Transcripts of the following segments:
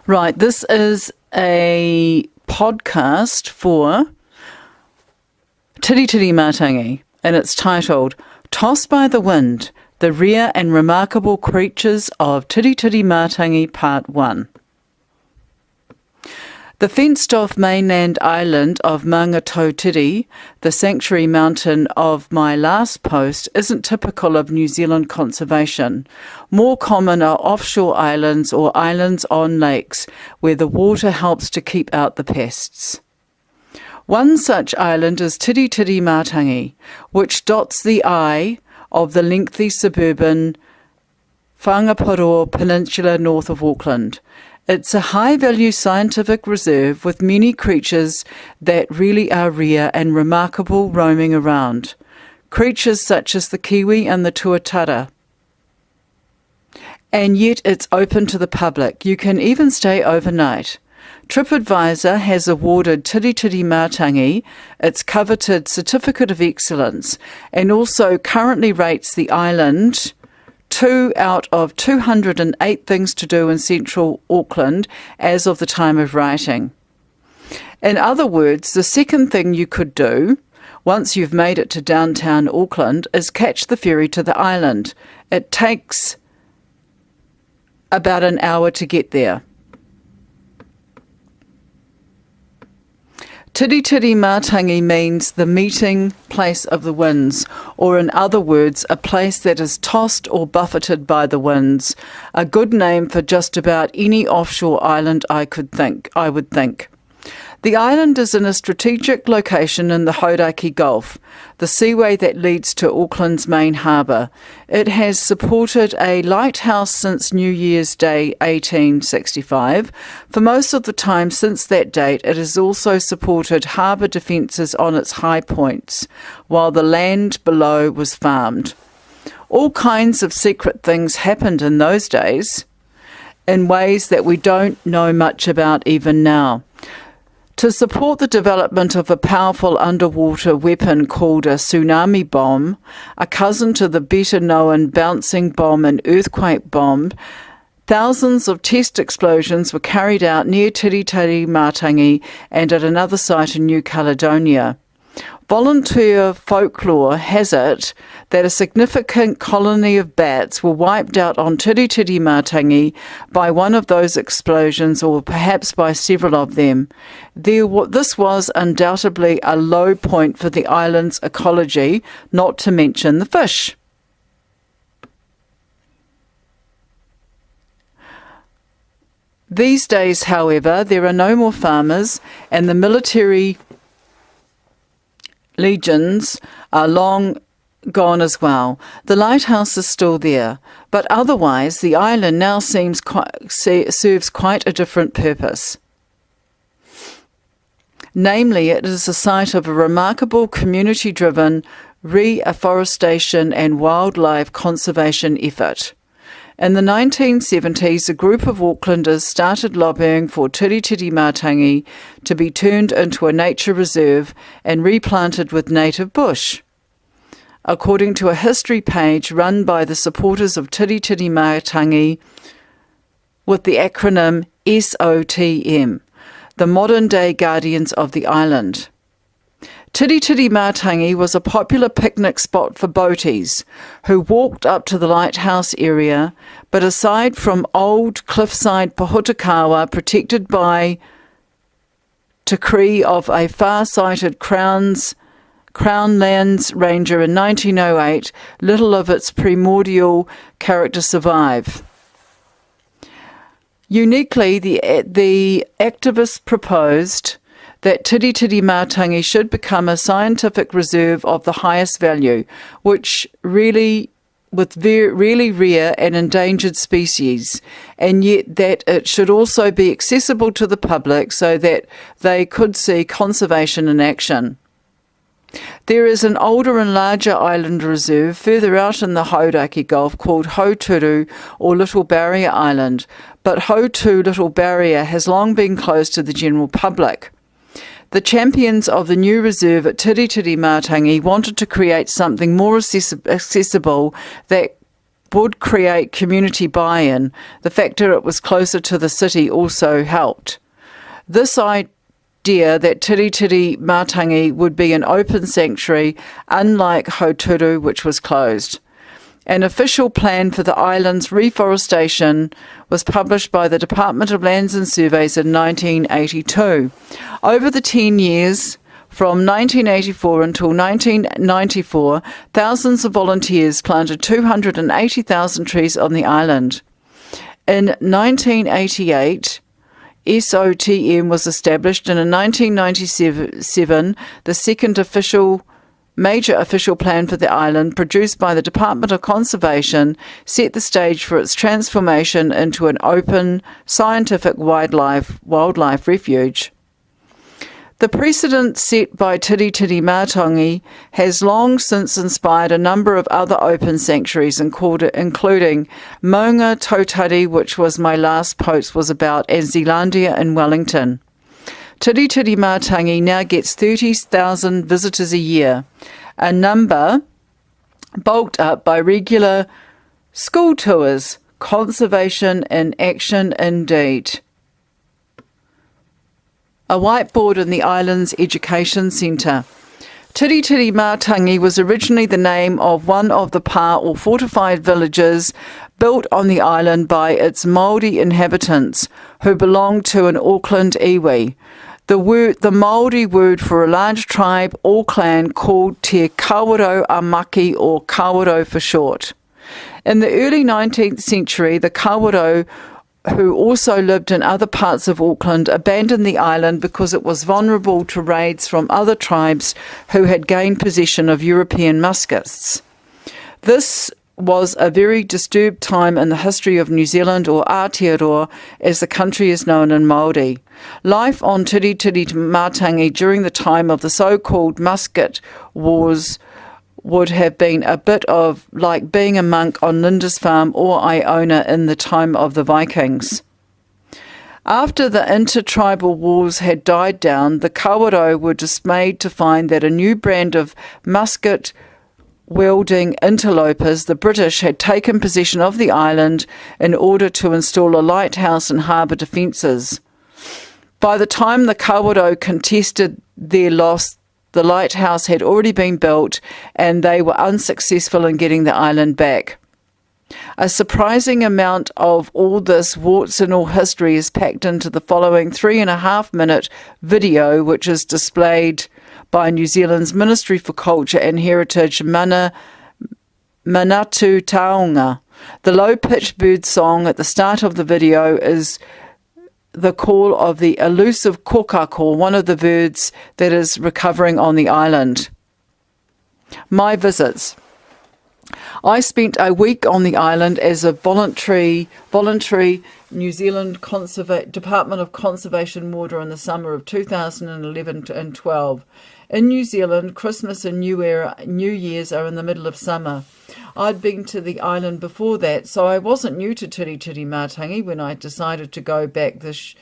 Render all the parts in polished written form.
Right, this is a podcast for Tiritiri Matangi, and it's titled Tossed by the Wind, the Rare and Remarkable Creatures of Tiritiri Matangi Part 1. The fenced-off mainland island of Maungatautiri, the sanctuary mountain of my last post, isn't typical of New Zealand conservation. More common are offshore islands or islands on lakes, where the water helps to keep out the pests. One such island is Tiritiri Matangi, which dots the eye of the lengthy suburban Whangaparo Peninsula north of Auckland. It's a high-value scientific reserve with many creatures that really are rare and remarkable roaming around. Creatures such as the kiwi and the tuatara. And yet it's open to the public. You can even stay overnight. Tripadvisor has awarded Tiritiri Matangi its coveted Certificate of Excellence and also currently rates the island 2 out of 208 things to do in central Auckland as of the time of writing. In other words, the second thing you could do, once you've made it to downtown Auckland, is catch the ferry to the island. It takes about an hour to get there. Tiritiri Matangi means the meeting place of the winds, or in other words, a place that is tossed or buffeted by the winds. A good name for just about any offshore island I would think. The island is in a strategic location in the Hauraki Gulf, the seaway that leads to Auckland's main harbour. It has supported a lighthouse since New Year's Day 1865. For most of the time since that date, it has also supported harbour defences on its high points, while the land below was farmed. All kinds of secret things happened in those days, in ways that we don't know much about even now. To support the development of a powerful underwater weapon called a tsunami bomb, a cousin to the better-known bouncing bomb and earthquake bomb, thousands of test explosions were carried out near Tiritiri Matangi and at another site in New Caledonia. Volunteer folklore has it that a significant colony of bats were wiped out on Tiritiri Matangi by one of those explosions, or perhaps by several of them. This was undoubtedly a low point for the island's ecology, not to mention the fish. These days, however, there are no more farmers, and the military legions are long gone as well. The lighthouse is still there, but otherwise the island now serves quite a different purpose. Namely, it is a site of a remarkable community-driven reforestation and wildlife conservation effort. In the 1970s, a group of Aucklanders started lobbying for Tiritiri Matangi to be turned into a nature reserve and replanted with native bush. According to a history page run by the supporters of Tiritiri Matangi with the acronym SOTM, the modern-day guardians of the island. Tiritiri Matangi was a popular picnic spot for boaties who walked up to the lighthouse area, but aside from old cliffside pohutakawa protected by decree of a far-sighted Crown Lands Ranger in 1908, little of its primordial character survive. Uniquely, the activists proposed that Tiritiri Matangi should become a scientific reserve of the highest value, with really rare and endangered species, and yet that it should also be accessible to the public so that they could see conservation in action. There is an older and larger island reserve further out in the Hauraki Gulf called Hauturu, or Little Barrier Island, but Hautu Little Barrier has long been closed to the general public. The champions of the new reserve at Tiritiri Matangi wanted to create something more accessible that would create community buy-in. The fact that it was closer to the city also helped. This idea that Tiritiri Matangi would be an open sanctuary, unlike Hauturu, which was closed. An official plan for the island's reforestation was published by the Department of Lands and Surveys in 1982. Over the 10 years, from 1984 until 1994, thousands of volunteers planted 280,000 trees on the island. In 1988, SOTM was established, and in 1997, the second major official plan for the island, produced by the Department of Conservation, set the stage for its transformation into an open, scientific wildlife refuge. The precedent set by Tiritiri Matangi has long since inspired a number of other open sanctuaries, including Maunga Tautari, which was my last post was about, and Zealandia in Wellington. Tiritiri Matangi now gets 30,000 visitors a year, a number bulked up by regular school tours. Conservation in action indeed. A whiteboard in the island's education centre. Tiritiri Matangi was originally the name of one of the pa or fortified villages built on the island by its Māori inhabitants who belonged to an Auckland iwi. The Māori word for a large tribe or clan called Te Kawaro Amaki, or Kawaro for short. In the early 19th century, the Kawaro, who also lived in other parts of Auckland, abandoned the island because it was vulnerable to raids from other tribes who had gained possession of European muskets. This was a very disturbed time in the history of New Zealand, or Aotearoa, as the country is known in Māori. Life on Tiritiri Matangi during the time of the so-called musket wars would have been a bit of like being a monk on Lindisfarne or Iona in the time of the Vikings. After the intertribal wars had died down, the Kawaro were dismayed to find that a new brand of musket-wielding interlopers, the British, had taken possession of the island in order to install a lighthouse and harbour defences. By the time the Kawaro contested their loss, the lighthouse had already been built and they were unsuccessful in getting the island back. A surprising amount of all this warts and all history is packed into the following 3.5-minute video, which is displayed by New Zealand's Ministry for Culture and Heritage, Manatu Taonga. The low-pitched bird song at the start of the video is the call of the elusive kokako, one of the birds that is recovering on the island. My visits. I spent a week on the island as a voluntary New Zealand Department of Conservation warder in the summer of 2011 and 12. In New Zealand, Christmas and New Year's are in the middle of summer. I'd been to the island before that, so I wasn't new to Tiritiri Matangi when I decided to go back this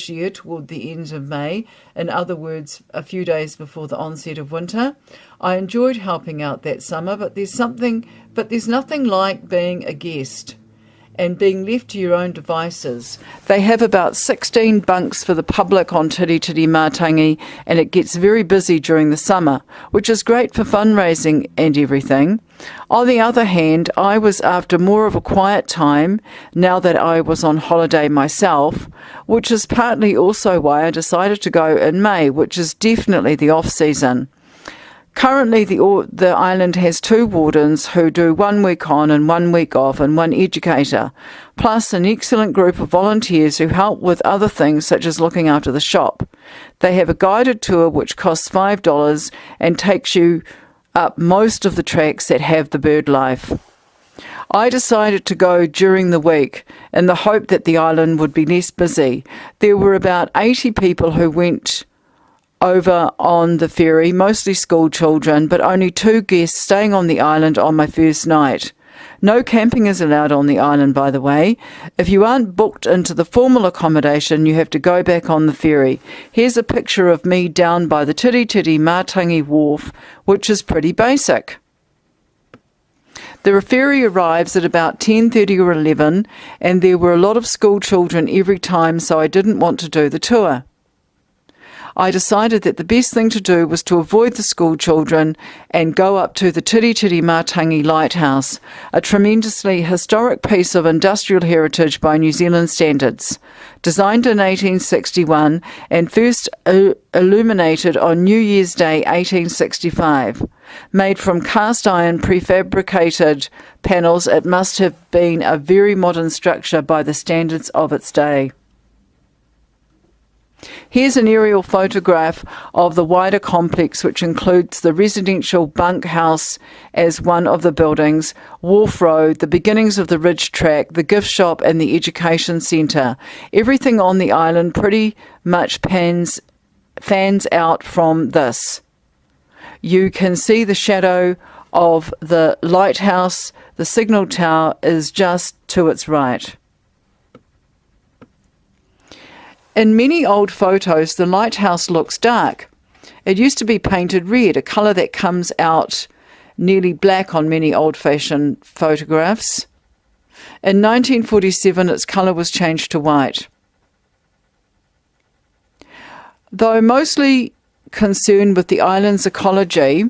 year toward the end of May, in other words, a few days before the onset of winter. I enjoyed helping out that summer, but there's nothing like being a guest and being left to your own devices. They have about 16 bunks for the public on Tiritiri Matangi, and it gets very busy during the summer, which is great for fundraising and everything. On the other hand, I was after more of a quiet time now that I was on holiday myself, which is partly also why I decided to go in May, which is definitely the off-season. Currently, the island has 2 wardens who do 1 week on and 1 week off, and 1 educator, plus an excellent group of volunteers who help with other things such as looking after the shop. They have a guided tour which costs $5 and takes you up most of the tracks that have the bird life. I decided to go during the week in the hope that the island would be less busy. There were about 80 people who went over on the ferry, mostly school children, but only 2 guests staying on the island on my first night. No camping is allowed on the island, by the way. If you aren't booked into the formal accommodation, you have to go back on the ferry. Here's a picture of me down by the Tiritiri Matangi wharf, which is pretty basic. The ferry arrives at about 10:30 or 11, and there were a lot of school children every time, so I didn't want to do the tour. I decided that the best thing to do was to avoid the school children and go up to the Tiritiri Matangi Lighthouse, a tremendously historic piece of industrial heritage by New Zealand standards. Designed in 1861 and first illuminated on New Year's Day 1865. Made from cast iron prefabricated panels, it must have been a very modern structure by the standards of its day. Here's an aerial photograph of the wider complex, which includes the residential bunkhouse as one of the buildings, Wharf Road, the beginnings of the Ridge Track, the gift shop and the education centre. Everything on the island pretty much fans out from this. You can see the shadow of the lighthouse. The signal tower is just to its right. In many old photos, the lighthouse looks dark. It used to be painted red, a colour that comes out nearly black on many old-fashioned photographs. In 1947, its colour was changed to white. Though mostly concerned with the island's ecology,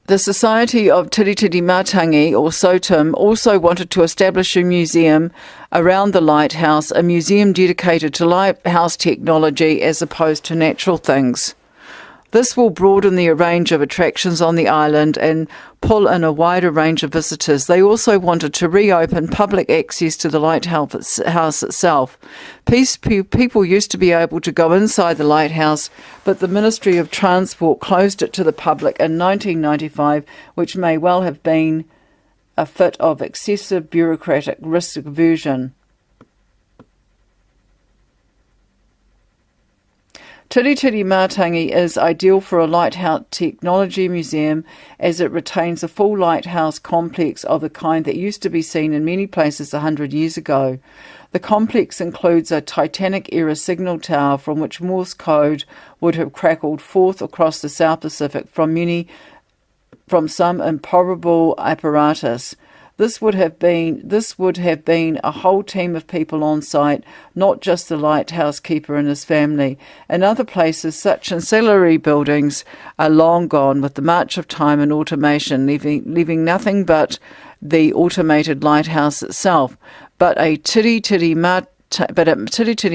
the Society of Tiritiri Matangi, or SOTIM, also wanted to establish a museum around the lighthouse, a museum dedicated to lighthouse technology as opposed to natural things. This will broaden the range of attractions on the island and pull in a wider range of visitors. They also wanted to reopen public access to the lighthouse itself. People used to be able to go inside the lighthouse, but the Ministry of Transport closed it to the public in 1995, which may well have been a fit of excessive bureaucratic risk aversion. Tiritiri Matangi is ideal for a lighthouse technology museum as it retains a full lighthouse complex of the kind that used to be seen in many places 100 years ago. The complex includes a Titanic-era signal tower from which Morse code would have crackled forth across the South Pacific from some improbable apparatus. This would have been a whole team of people on site, not just the lighthouse keeper and his family. In other places, such ancillary buildings are long gone with the march of time and automation, leaving nothing but the automated lighthouse itself. But at Tiritiri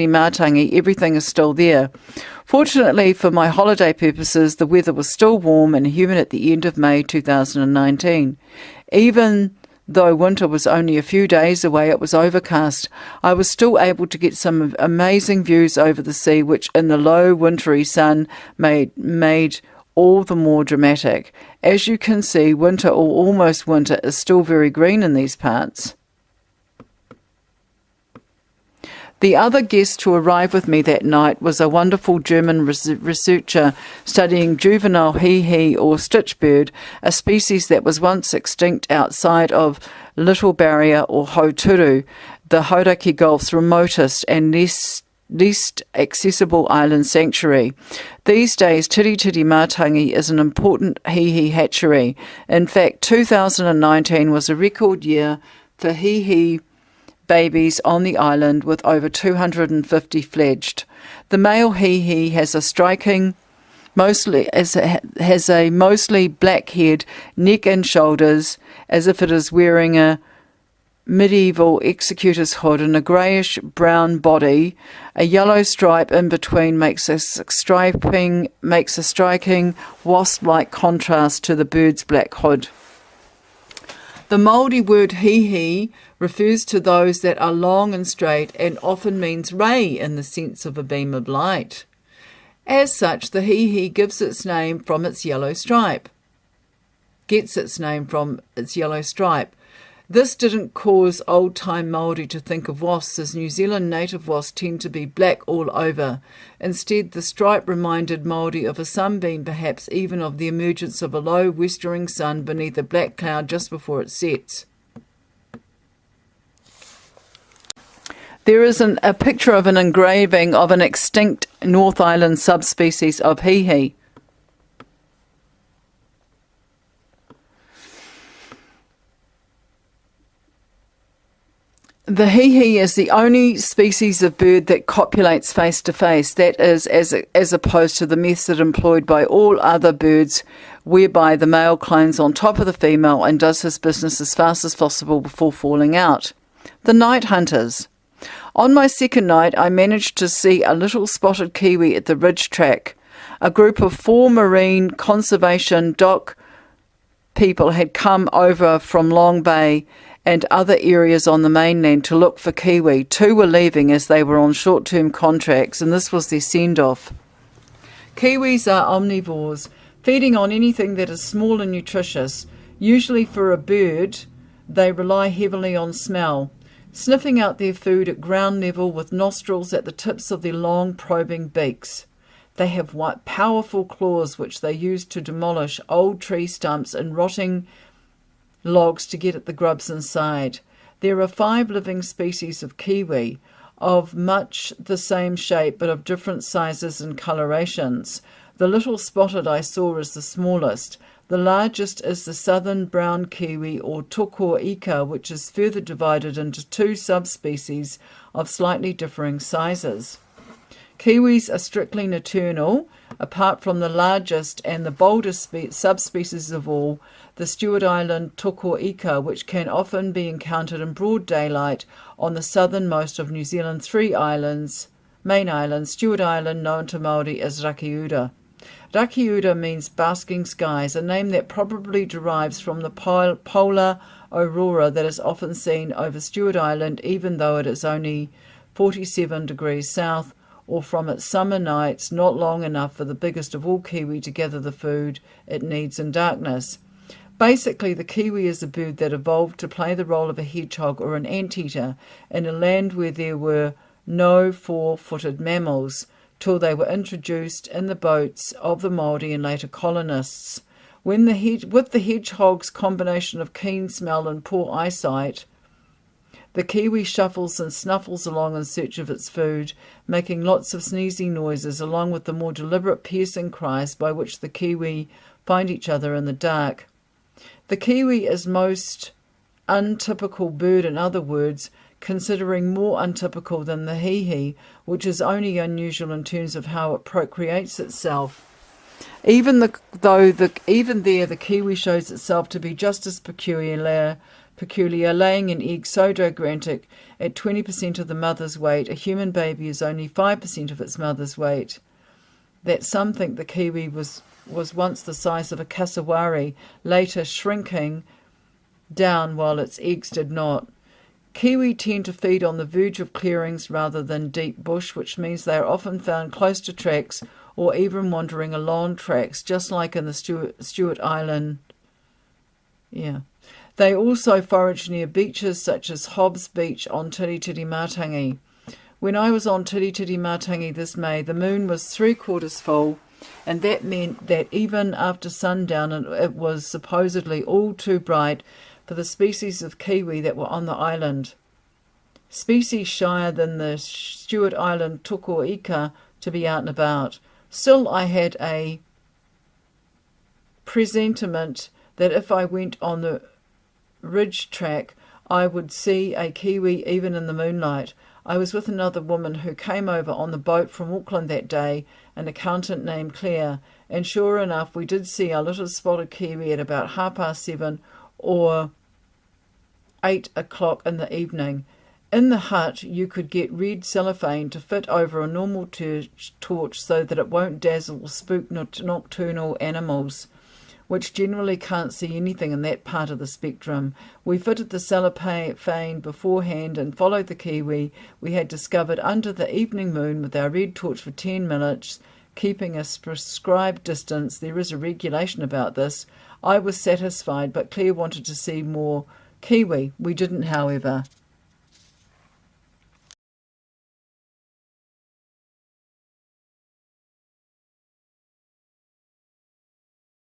Matangi, everything is still there. Fortunately for my holiday purposes, the weather was still warm and humid at the end of May 2019. Even though winter was only a few days away, it was overcast. I was still able to get some amazing views over the sea, which in the low wintry sun made all the more dramatic. As you can see, winter or almost winter is still very green in these parts. The other guest to arrive with me that night was a wonderful German researcher studying juvenile hee-hee or stitchbird, a species that was once extinct outside of Little Barrier or Hauturu, the Hauraki Gulf's remotest and least accessible island sanctuary. These days, Tiritiri Matangi is an important hee-hee hatchery. In fact, 2019 was a record year for hee-hee babies on the island, with over 250 fledged. The male hee-hee has a mostly black head, neck and shoulders, as if it is wearing a medieval executor's hood, and a greyish-brown body. A yellow stripe in between makes a striking wasp-like contrast to the bird's black hood. The Māori word hee-hee refers to those that are long and straight and often means ray in the sense of a beam of light. As such, the hee-hee gets its name from its yellow stripe. This didn't cause old-time Māori to think of wasps, as New Zealand native wasps tend to be black all over. Instead, the stripe reminded Māori of a sunbeam, perhaps even of the emergence of a low westering sun beneath a black cloud just before it sets. There is a picture of an engraving of an extinct North Island subspecies of hee-hee. The hihi is the only species of bird that copulates face to face. That is, as opposed to the method employed by all other birds, whereby the male climbs on top of the female and does his business as fast as possible before falling out. The night hunters. On my second night, I managed to see a little spotted kiwi at the ridge track. A group of 4 marine conservation dock people had come over from Long Bay and other areas on the mainland to look for kiwi. 2 were leaving as they were on short-term contracts, and this was their send-off. Kiwis are omnivores, feeding on anything that is small and nutritious. Usually for a bird, they rely heavily on smell, sniffing out their food at ground level with nostrils at the tips of their long probing beaks. They have powerful claws which they use to demolish old tree stumps and rotting logs to get at the grubs inside. There are 5 living species of kiwi, of much the same shape but of different sizes and colorations. The little spotted I saw is the smallest. The largest is the southern brown kiwi or tuko ika, which is further divided into 2 subspecies of slightly differing sizes. Kiwis are strictly nocturnal, apart from the largest and the boldest subspecies of all, the Stewart Island tuko ika, which can often be encountered in broad daylight on the southernmost of New Zealand's 3 main islands, Stewart Island, known to Māori as Rakiura. Rakiura means basking skies, a name that probably derives from the polar aurora that is often seen over Stewart Island, even though it is only 47 degrees south, or from its summer nights not long enough for the biggest of all kiwi to gather the food it needs in darkness. Basically, the kiwi is a bird that evolved to play the role of a hedgehog or an anteater in a land where there were no 4-footed mammals, till they were introduced in the boats of the Māori and later colonists. With the hedgehog's combination of keen smell and poor eyesight, the kiwi shuffles and snuffles along in search of its food, making lots of sneezing noises along with the more deliberate piercing cries by which the kiwi find each other in the dark. The kiwi is most untypical bird, in other words, considering more untypical than the hihi, which is only unusual in terms of how it procreates itself. Even there, the kiwi shows itself to be just as peculiar, laying an egg so gigantic at 20% of the mother's weight. A human baby is only 5% of its mother's weight. That some think the kiwi was once the size of a cassowary, later shrinking down while its eggs did not. Kiwi tend to feed on the verge of clearings rather than deep bush, which means they are often found close to tracks or even wandering along tracks, just like in the Stewart Island. They also forage near beaches such as Hobbs Beach on Tiritiri Matangi. When I was on Tiritiri Matangi this May, the moon was 3/4 full, and that meant that even after sundown it was supposedly all too bright for the species of kiwi that were on the island. Species shyer than the Stewart Island tuko ika to be out and about. Still, I had a presentiment that if I went on the ridge track, I would see a kiwi even in the moonlight. I was with another woman who came over on the boat from Auckland that day, an accountant named Claire, and sure enough we did see a little spotted kiwi at about 7:30 or 8 o'clock in the evening. In the hut you could get red cellophane to fit over a normal torch so that it won't dazzle or spook nocturnal animals, which generally can't see anything in that part of the spectrum. We fitted the cellophane beforehand and followed the kiwi we had discovered under the evening moon with our red torch for 10 minutes, keeping a prescribed distance. There is a regulation about this. I was satisfied, but Claire wanted to see more kiwi. We didn't, however.